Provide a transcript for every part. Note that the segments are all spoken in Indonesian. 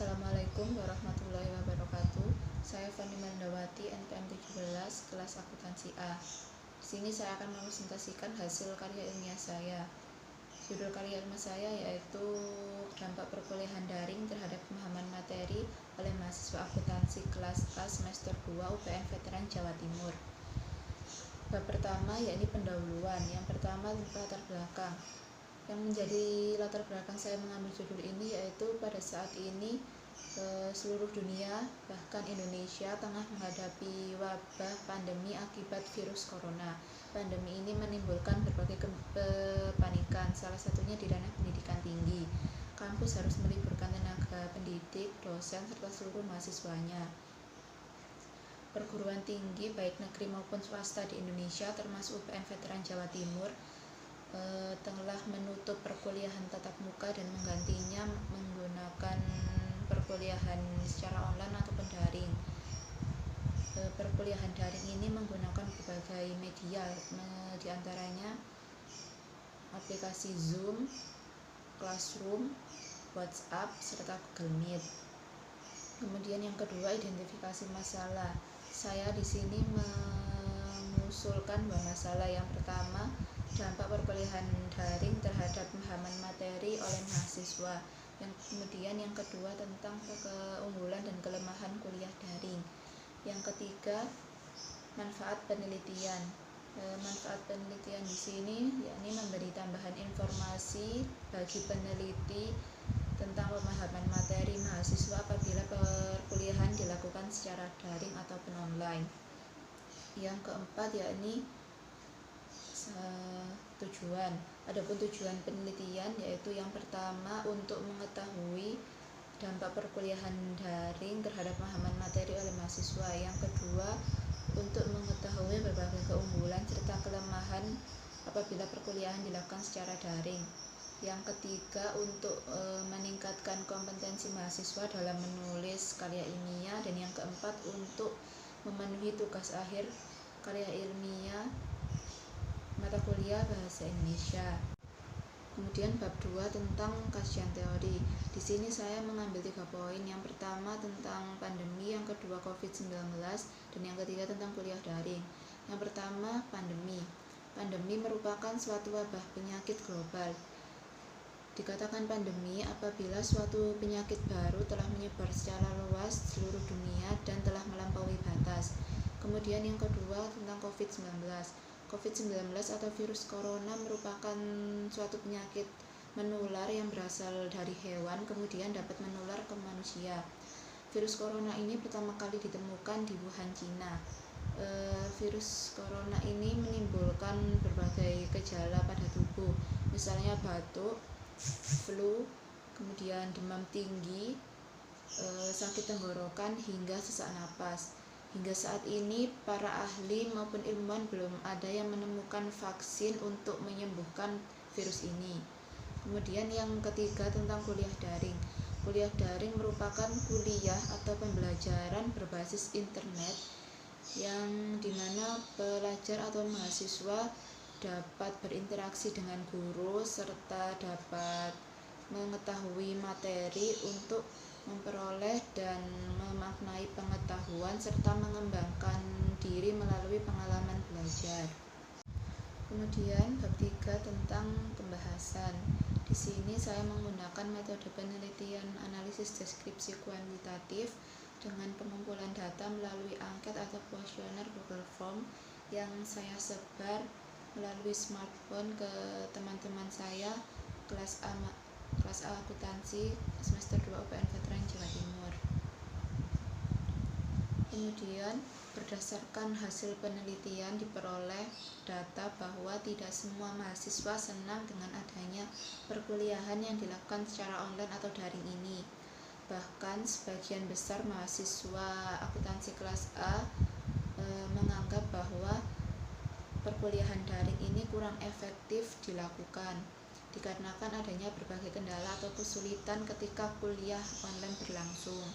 Assalamualaikum warahmatullahi wabarakatuh. Saya Fani Mandawati, NPM 17, kelas akuntansi A. Di sini saya akan mempresentasikan hasil karya ilmiah saya. Judul karya ilmiah saya yaitu dampak perkuliahan daring terhadap pemahaman materi oleh mahasiswa akuntansi kelas A semester 2 UPN Veteran Jawa Timur. Bab pertama yakni pendahuluan. Yang pertama latar belakang. Yang menjadi latar belakang saya mengambil judul ini yaitu pada saat ini seluruh dunia bahkan Indonesia tengah menghadapi wabah pandemi akibat virus corona. Pandemi ini menimbulkan berbagai kepanikan, salah satunya di ranah pendidikan tinggi. Kampus harus meliburkan tenaga pendidik, dosen serta seluruh mahasiswanya. Perguruan tinggi baik negeri maupun swasta di Indonesia termasuk UPN Veteran Jawa Timur telah menutup perkuliahan tatap muka dan menggantinya menggunakan perkuliahan secara online ataupun daring. Perkuliahan daring ini menggunakan berbagai media, diantaranya aplikasi Zoom, Classroom, WhatsApp, serta Google Meet. Kemudian yang kedua, identifikasi masalah. Saya di sini mengusulkan dua masalah. Yang pertama, dampak perkuliahan daring terhadap pemahaman materi oleh mahasiswa. Kemudian yang kedua tentang keunggulan dan kelemahan kuliah daring. Yang ketiga, manfaat penelitian. Manfaat penelitian di sini yakni memberi tambahan informasi bagi peneliti tentang pemahaman materi mahasiswa apabila perkuliahan dilakukan secara daring ataupun online. Yang keempat yakni tujuan. Adapun tujuan penelitian yaitu yang pertama untuk mengetahui dampak perkuliahan daring terhadap pemahaman materi oleh mahasiswa. Yang kedua, untuk mengetahui berbagai keunggulan serta kelemahan apabila perkuliahan dilakukan secara daring. Yang ketiga, untuk meningkatkan kompetensi mahasiswa dalam menulis karya ilmiah. Dan yang keempat, untuk memenuhi tugas akhir karya ilmiah mata kuliah Bahasa Indonesia. Kemudian bab 2 tentang kajian teori. Di sini saya mengambil 3 poin. Yang pertama tentang pandemi, yang kedua COVID-19, dan yang ketiga tentang kuliah daring. Yang pertama, pandemi. Pandemi merupakan suatu wabah penyakit global. Dikatakan pandemi apabila suatu penyakit baru telah menyebar secara luas seluruh dunia dan telah melampaui batas. Kemudian yang kedua tentang COVID-19. COVID-19 atau virus corona merupakan suatu penyakit menular yang berasal dari hewan kemudian dapat menular ke manusia. Virus corona ini pertama kali ditemukan di Wuhan, Cina. Virus corona ini menimbulkan berbagai gejala pada tubuh, misalnya batuk, flu, kemudian demam tinggi, sakit tenggorokan hingga sesak napas. Hingga saat ini para ahli maupun ilmuwan belum ada yang menemukan vaksin untuk menyembuhkan virus ini. Kemudian yang ketiga tentang kuliah daring. Kuliah daring merupakan kuliah atau pembelajaran berbasis internet yang dimana pelajar atau mahasiswa dapat berinteraksi dengan guru serta dapat mengetahui materi untuk memperoleh dan memaknai pengetahuan serta mengembangkan diri melalui pengalaman belajar. Kemudian bab 3 tentang pembahasan. Di sini saya menggunakan metode penelitian analisis deskripsi kuantitatif dengan pengumpulan data melalui angket atau kuesioner Google Form yang saya sebar melalui smartphone ke teman-teman saya kelas A akuntansi semester 2 UPN Veteran Jawa Timur. Kemudian berdasarkan hasil penelitian diperoleh data bahwa tidak semua mahasiswa senang dengan adanya perkuliahan yang dilakukan secara online atau daring ini. Bahkan sebagian besar mahasiswa akuntansi kelas A menganggap bahwa perkuliahan daring ini kurang efektif dilakukan dikarenakan adanya berbagai kendala atau kesulitan ketika kuliah online berlangsung.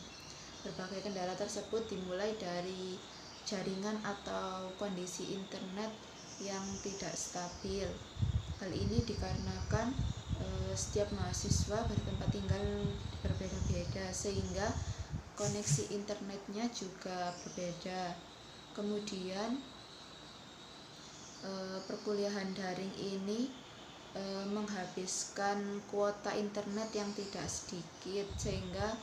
Berbagai kendala tersebut dimulai dari jaringan atau kondisi internet yang tidak stabil. Hal ini dikarenakan setiap mahasiswa bertempat tinggal berbeda-beda sehingga koneksi internetnya juga berbeda. Kemudian perkuliahan daring ini menghabiskan kuota internet yang tidak sedikit sehingga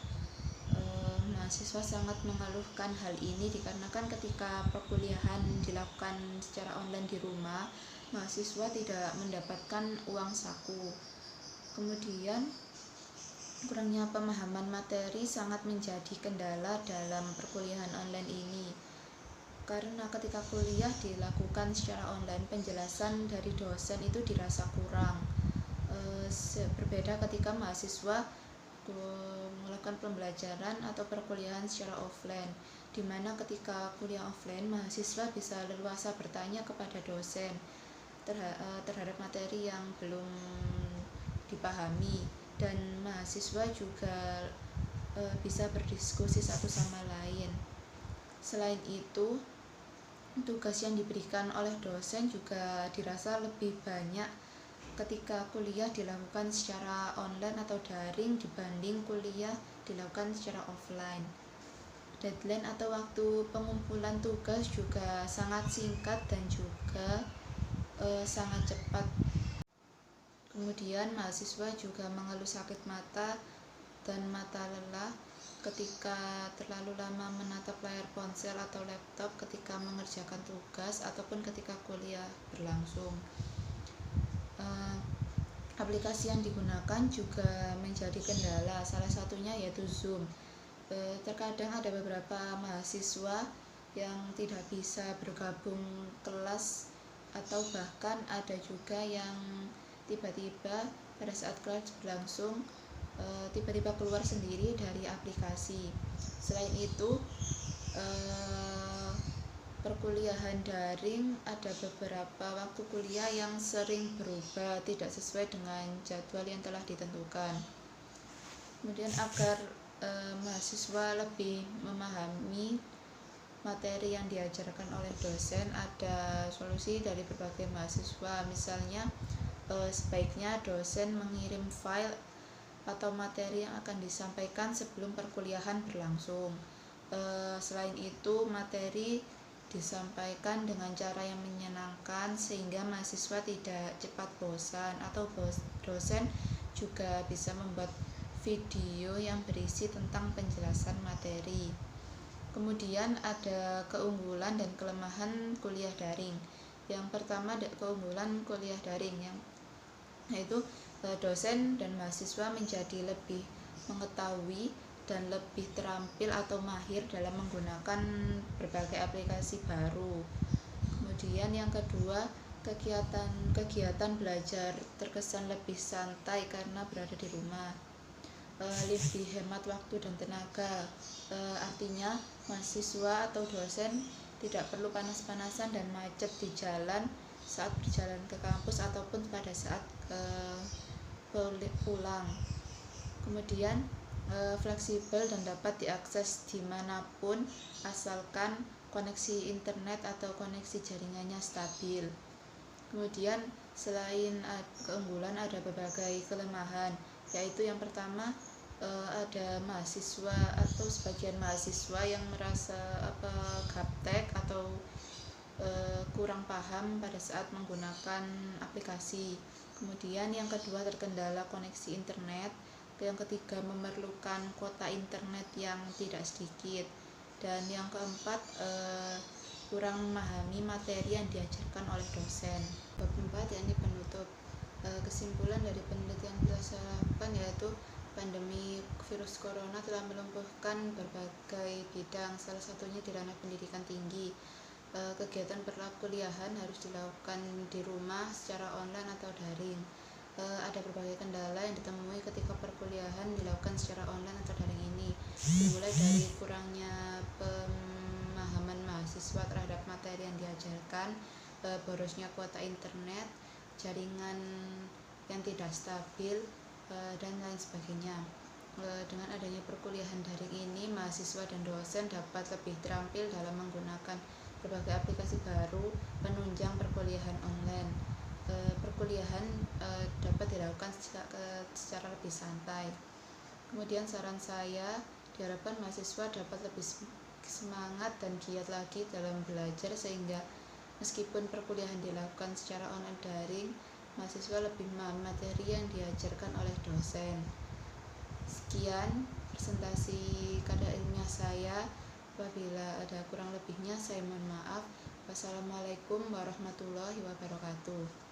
mahasiswa sangat mengeluhkan hal ini dikarenakan ketika perkuliahan dilakukan secara online di rumah, mahasiswa tidak mendapatkan uang saku. Kemudian kurangnya pemahaman materi sangat menjadi kendala dalam perkuliahan online ini. Karena ketika kuliah dilakukan secara online, penjelasan dari dosen itu dirasa kurang. Berbeda ketika mahasiswa melakukan pembelajaran atau perkuliahan secara offline, di mana ketika kuliah offline mahasiswa bisa leluasa bertanya kepada dosen terhadap materi yang belum dipahami, dan mahasiswa juga bisa berdiskusi satu sama lain. Selain itu, tugas yang diberikan oleh dosen juga dirasa lebih banyak ketika kuliah dilakukan secara online atau daring dibanding kuliah dilakukan secara offline. Deadline atau waktu pengumpulan tugas juga sangat singkat dan juga sangat cepat. Kemudian mahasiswa juga mengeluh sakit mata dan mata lelah ketika terlalu lama menatap layar ponsel atau laptop ketika mengerjakan tugas ataupun ketika kuliah berlangsung. Aplikasi yang digunakan juga menjadi kendala, salah satunya yaitu Zoom. Terkadang ada beberapa mahasiswa yang tidak bisa bergabung kelas, atau bahkan ada juga yang tiba-tiba pada saat kelas berlangsung tiba-tiba keluar sendiri dari aplikasi. Selain itu, perkuliahan daring ada beberapa waktu kuliah yang sering berubah, tidak sesuai dengan jadwal yang telah ditentukan. Kemudian agar mahasiswa lebih memahami materi yang diajarkan oleh dosen, ada solusi dari berbagai mahasiswa. Misalnya sebaiknya dosen mengirim file atau materi yang akan disampaikan sebelum perkuliahan berlangsung. Selain itu, materi disampaikan dengan cara yang menyenangkan sehingga mahasiswa tidak cepat bosan, atau dosen juga bisa membuat video yang berisi tentang penjelasan materi. Kemudian ada keunggulan dan kelemahan kuliah daring. Yang pertama, keunggulan kuliah daring yaitu dosen dan mahasiswa menjadi lebih mengetahui dan lebih terampil atau mahir dalam menggunakan berbagai aplikasi baru. Kemudian yang kedua, kegiatan belajar terkesan lebih santai karena berada di rumah, lebih hemat waktu dan tenaga. Artinya mahasiswa atau dosen tidak perlu panas-panasan dan macet di jalan saat berjalan ke kampus ataupun pada saat pulang. Kemudian fleksibel dan dapat diakses dimanapun asalkan koneksi internet atau koneksi jaringannya stabil. Kemudian selain keunggulan ada berbagai kelemahan, yaitu yang pertama, ada mahasiswa atau sebagian mahasiswa yang merasa gaptek atau kurang paham pada saat menggunakan aplikasi. Kemudian yang kedua, terkendala koneksi internet. Yang ketiga, memerlukan kuota internet yang tidak sedikit. Dan yang keempat, kurang memahami materi yang diajarkan oleh dosen. Bab 4 yakni penutup. Kesimpulan dari penelitian yang telah saya lakukan yaitu pandemi virus corona telah melumpuhkan berbagai bidang, salah satunya di ranah pendidikan tinggi. Kegiatan perkuliahan harus dilakukan di rumah secara online atau daring. Ada berbagai kendala yang ditemui ketika perkuliahan dilakukan secara online atau daring ini, dimulai dari kurangnya pemahaman mahasiswa terhadap materi yang diajarkan, borosnya kuota internet, jaringan yang tidak stabil, dan lain sebagainya. Dengan adanya perkuliahan daring ini, mahasiswa dan dosen dapat lebih terampil dalam menggunakan berbagai aplikasi baru penunjang perkuliahan online. perkuliahan dapat dilakukan secara lebih santai. Kemudian saran saya, diharapkan mahasiswa dapat lebih semangat dan giat lagi dalam belajar, sehingga meskipun perkuliahan dilakukan secara online daring, mahasiswa lebih memahami materi yang diajarkan oleh dosen. Sekian presentasi kadar ilmiah saya. Apabila ada kurang lebihnya, saya mohon maaf. Wassalamualaikum warahmatullahi wabarakatuh.